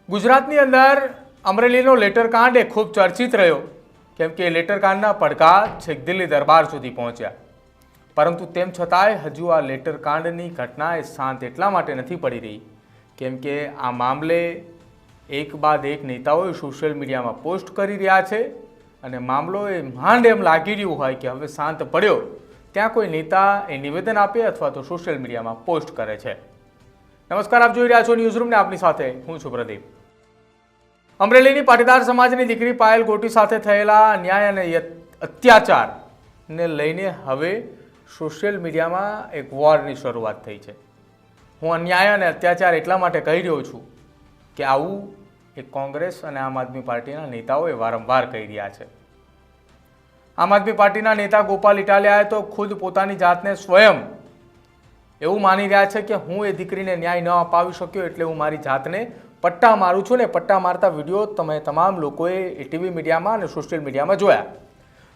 ગુજરાતની અંદર અમરેલીનો લેટરકાંડ એ ખૂબ ચર્ચિત રહ્યો, કેમ કે લેટરકાંડના પડઘા છેક દિલ્હી દરબાર સુધી પહોંચ્યા. પરંતુ તેમ છતાંય હજુ આ લેટરકાંડની ઘટના એ શાંત એટલા માટે નથી પડી રહી, કેમ કે આ મામલે એક બાદ એક નેતાઓએ સોશિયલ મીડિયામાં પોસ્ટ કરી રહ્યા છે અને મામલો એ માંડ એમ લાગી રહ્યું હોય કે હવે શાંત પડ્યો ત્યાં કોઈ નેતા એ નિવેદન આપે અથવા તો સોશિયલ મીડિયામાં પોસ્ટ કરે છે. નમસ્કાર, આપ જોઈ રહ્યા છો ન્યૂઝરૂમ ને આપની સાથે હું છું પ્રદીપ. અમરેલીની પાટીદાર સમાજની દીકરી પાયલ ગોટી સાથે થયેલા અન્યાય અને અત્યાચારને લઈને હવે સોશિયલ મીડિયામાં એક વોરની શરૂઆત થઈ છે. હું અન્યાય અને અત્યાચાર એટલા માટે કહી રહ્યો છું કે આવું એક કોંગ્રેસ અને આમ આદમી પાર્ટીના નેતાઓએ વારંવાર કહી રહ્યા છે. આમ આદમી પાર્ટીના નેતા ગોપાલ ઇટાલિયાએ તો ખુદ પોતાની જાતને સ્વયં એવું માની રહ્યા છે કે હું એ દીકરીને ન્યાય ન અપાવી શક્યો એટલે હું મારી જાતને પટ્ટા મારું છું. ને પટ્ટા મારતા વિડીયો તમે તમામ લોકોએ ટીવી મીડિયામાં અને સોશિયલ મીડિયામાં જોયા.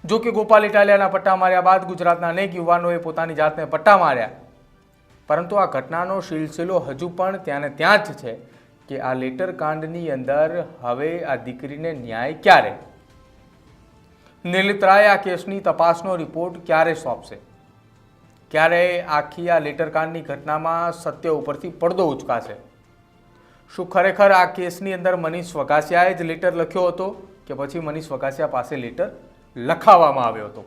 જો કે ગોપાલ ઇટાલિયાના પટ્ટા માર્યા બાદ ગુજરાતના અનેક યુવાનોએ પોતાની જાતને પટ્ટા માર્યા, પરંતુ આ ઘટનાનો સિલસિલો હજુ પણ ત્યાં ને ત્યાં જ છે કે આ લેટરકાંડની અંદર હવે આ દીકરીને ન્યાય ક્યારે? નિર્લિપ્ત રાય આ કેસની તપાસનો રિપોર્ટ ક્યારે સોંપશે? ક્યારે આખી આ લેટરકાંડની ઘટનામાં સત્ય ઉપરથી પડદો ઉચકાશે? શું ખરેખર આ કેસની અંદર મનીષ વઘાસિયાએ જ લેટર લખ્યો હતો કે પછી મનીષ વઘાસિયા પાસે લેટર લખાવવામાં આવ્યો હતો?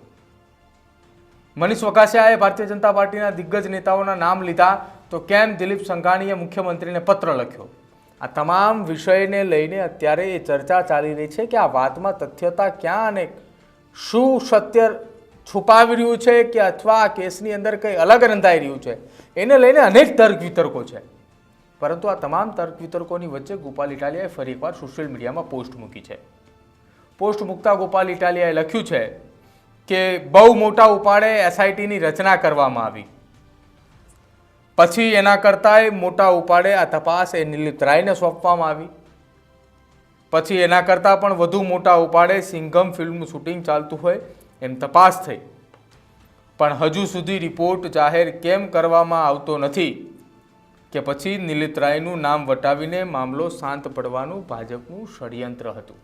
મનીષ વઘાસિયાએ ભારતીય જનતા પાર્ટીના દિગ્ગજ નેતાઓના નામ લીધા તો કેમ દિલીપ સંઘાણીએ મુખ્યમંત્રીને પત્ર લખ્યો? આ તમામ વિષયને લઈને અત્યારે એ ચર્ચા ચાલી રહી છે કે આ વાતમાં તથ્યતા ક્યાં અને શું સત્ય છુપાવી રહ્યું છે કે અથવા આ કેસની અંદર કંઈ અલગ રંધાઈ રહ્યું છે. એને લઈને અનેક તર્ક વિતર્કો છે. પરંતુ આ તમામ તર્ક વિતર્કોની વચ્ચે ગોપાલ ઇટાલિયાએ ફરી એકવાર સોશિયલ મીડિયામાં પોસ્ટ મૂકી છે. પોસ્ટ મૂકતા ગોપાલ ઇટાલિયાએ લખ્યું છે કે બહુ મોટા ઉપાડે એસઆઈટીની રચના કરવામાં આવી, પછી એના કરતાંય મોટા ઉપાડે આ તપાસ એ નિર્લિપ્ત રાયને સોંપવામાં આવી, પછી એના કરતાં પણ વધુ મોટા ઉપાડે સિંઘમ ફિલ્મનું શૂટિંગ ચાલતું હોય એમ તપાસ થઈ, પણ હજુ સુધી રિપોર્ટ જાહેર કેમ કરવામાં આવતો નથી? કે પછી નિર્લિપ્ત રાયનું નામ વટાવીને મામલો શાંત પડવાનું ભાજપનું ષડયંત્ર હતું?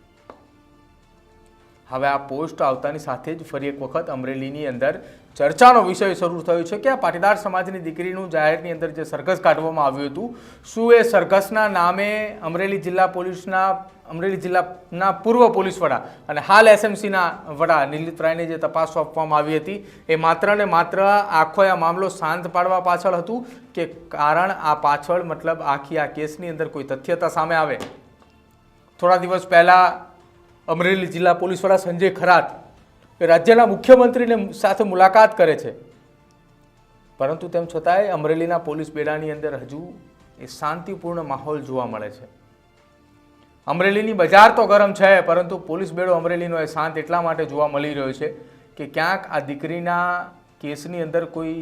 હવે આ પોસ્ટ આવતાની સાથે જ ફરી એક વખત અમરેલીની અંદર ચર્ચાનો વિષય શરૂ થયો છે કે આ પાટીદાર સમાજની દીકરીનું જાહેરની અંદર જે સરઘસ કાઢવામાં આવ્યું હતું, શું એ સરઘસના નામે અમરેલી જિલ્લાના પૂર્વ પોલીસ વડા અને હાલ એસએમસીના વડા નિર્લિપ્ત રાયને જે તપાસ સોંપવામાં આવી હતી એ માત્ર ને માત્ર આખો આ મામલો શાંત પાડવા પાછળ હતું કે કારણ આ પાછળ મતલબ આખી આ કેસની અંદર કોઈ તથ્યતા સામે આવે? થોડા દિવસ પહેલાં અમરેલી જિલ્લા પોલીસ વડા સંજય ખરાત રાજ્યના મુખ્યમંત્રીને સાથે મુલાકાત કરે છે, પરંતુ તેમ છતાંય અમરેલીના પોલીસ બેડાની અંદર હજુ એ શાંતિપૂર્ણ માહોલ જોવા મળે છે. અમરેલીની બજાર તો ગરમ છે, પરંતુ પોલીસ બેડો અમરેલીનો એ શાંત એટલા માટે જોવા મળી રહ્યો છે કે ક્યાંક આ દીકરીના કેસની અંદર કોઈ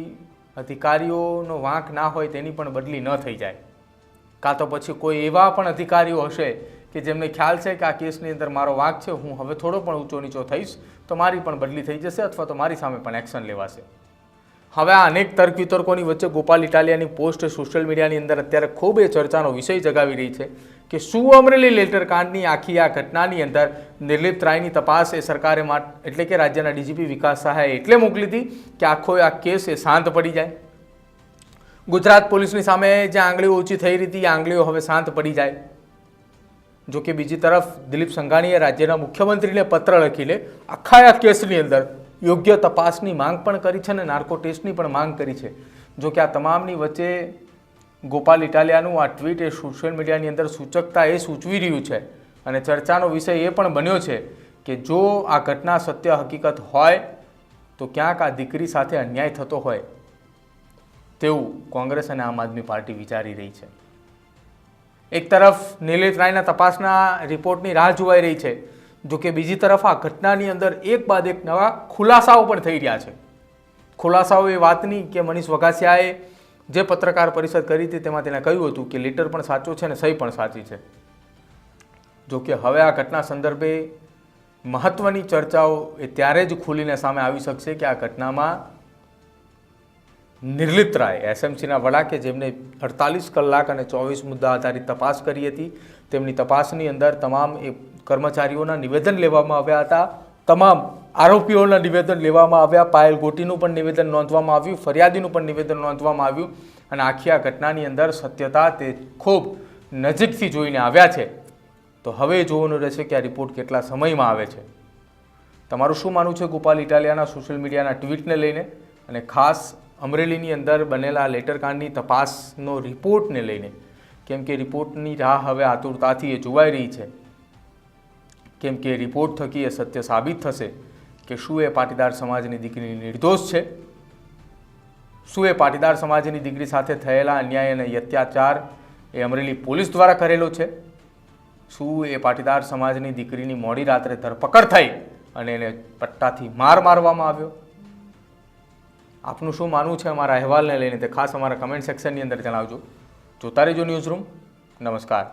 અધિકારીઓનો વાંક ના હોય તેની પણ બદલી ન થઈ જાય, કાં તો પછી કોઈ એવા પણ અધિકારીઓ હશે કે જેમને ખ્યાલ છે કે આ કેસની અંદર મારો વાંક છે, હું હવે થોડો પણ ઊંચો નીચો થઈશ તો મારી પણ બદલી થઈ જશે અથવા તો મારી સામે પણ એક્શન લેવાશે. હવે આ અનેક તર્ક વિતર્કોની વચ્ચે ગોપાલ ઇટાલિયાની પોસ્ટ સોશિયલ મીડિયાની અંદર અત્યારે ખૂબ એ ચર્ચાનો વિષય જગાવી રહી છે કે શું અમરેલી લેટરકાંડની આખી આ ઘટનાની અંદર નિર્લિપ્ત રાયની તપાસ એ સરકારે એટલે કે રાજ્યના ડીજીપી વિકાસ સહાયે એટલે મોકલી હતી કે આખો આ કેસ એ શાંત પડી જાય? ગુજરાત પોલીસની સામે જે આંગળીઓ ઊંચી થઈ રહી હતી એ આંગળીઓ હવે શાંત પડી જાય? જો કે બીજી તરફ દિલીપ સંઘાણીએ રાજ્યના મુખ્યમંત્રીને પત્ર લખીને આખા આ કેસની અંદર યોગ્ય તપાસની માંગ પણ કરી છે અને નાર્કો ટેસ્ટની પણ માંગ કરી છે. જો કે આ તમામની વચ્ચે ગોપાલ ઇટાલિયાનું આ ટ્વીટ એ સોશિયલ મીડિયાની અંદર સૂચકતા એ સૂચવી રહ્યું છે અને ચર્ચાનો વિષય એ પણ બન્યો છે કે જો આ ઘટના સત્ય હકીકત હોય તો ક્યાંક આ દીકરી સાથે અન્યાય થતો હોય તેવું કોંગ્રેસ અને આમ આદમી પાર્ટી વિચારી રહી છે. એક તરફ નિર્લિપ્ત રાયના તપાસના રિપોર્ટની રાહ જોવાઈ રહી છે, જો કે બીજી તરફ આ ઘટનાની અંદર એક બાદ એક નવા ખુલાસાઓ પણ થઈ રહ્યા છે. ખુલાસાઓ એ વાતની કે મનીષ વઘાસિયાએ જે પત્રકાર પરિષદ કરી હતી તેમાં તેને કહ્યું હતું કે લેટર પણ સાચો છે અને સહી પણ સાચી છે. જો કે હવે આ ઘટના સંદર્ભે મહત્વની ચર્ચાઓ એ ત્યારે જ ખુલીને સામે આવી શકશે કે આ ઘટનામાં નિર્લિપ્ત રાય એસએમસીના વડા કે જેમને 48 કલાક અને 24 મુદ્દા આધારિત તપાસ કરી હતી, તેમની તપાસની અંદર તમામ એ કર્મચારીઓના નિવેદન લેવામાં આવ્યા હતા, તમામ આરોપીઓના નિવેદન લેવામાં આવ્યા, પાયલ ગોટીનું પણ નિવેદન નોંધવામાં આવ્યું, ફરિયાદીનું પણ નિવેદન નોંધવામાં આવ્યું અને આખી આ ઘટનાની અંદર સત્યતા તે ખૂબ નજીકથી જોઈને આવ્યા છે. તો હવે જોવાનું રહેશે કે આ રિપોર્ટ કેટલા સમયમાં આવે છે. તમારું શું માનવું છે ગોપાલ ઇટાલિયાના સોશિયલ મીડિયાના ટ્વીટને લઈને અને ખાસ અમરેલીની અંદર બનેલા લેટરકાંડની તપાસનો રિપોર્ટને લઈને? કેમ કે રિપોર્ટની રાહ હવે આતુરતાથી એ જોવાઈ રહી છે, કેમ કે રિપોર્ટ થકી એ સત્ય સાબિત થશે કે શું એ પાટીદાર સમાજની દીકરી નિર્દોષ છે, શું એ પાટીદાર સમાજની દીકરી સાથે થયેલા અન્યાય અને અત્યાચાર એ અમરેલી પોલીસ દ્વારા કરેલો છે, શું એ પાટીદાર સમાજની દીકરીની મોડી રાત્રે ધરપકડ થઈ અને એને પટ્ટાથી માર મારવામાં આવ્યો? આપનું શું માનવું છે અમારા અહેવાલને લઈને તે ખાસ અમારા કમેન્ટ સેક્શનની અંદર જણાવજો. જોતા રહેજો ન્યૂઝરૂમ. નમસ્કાર.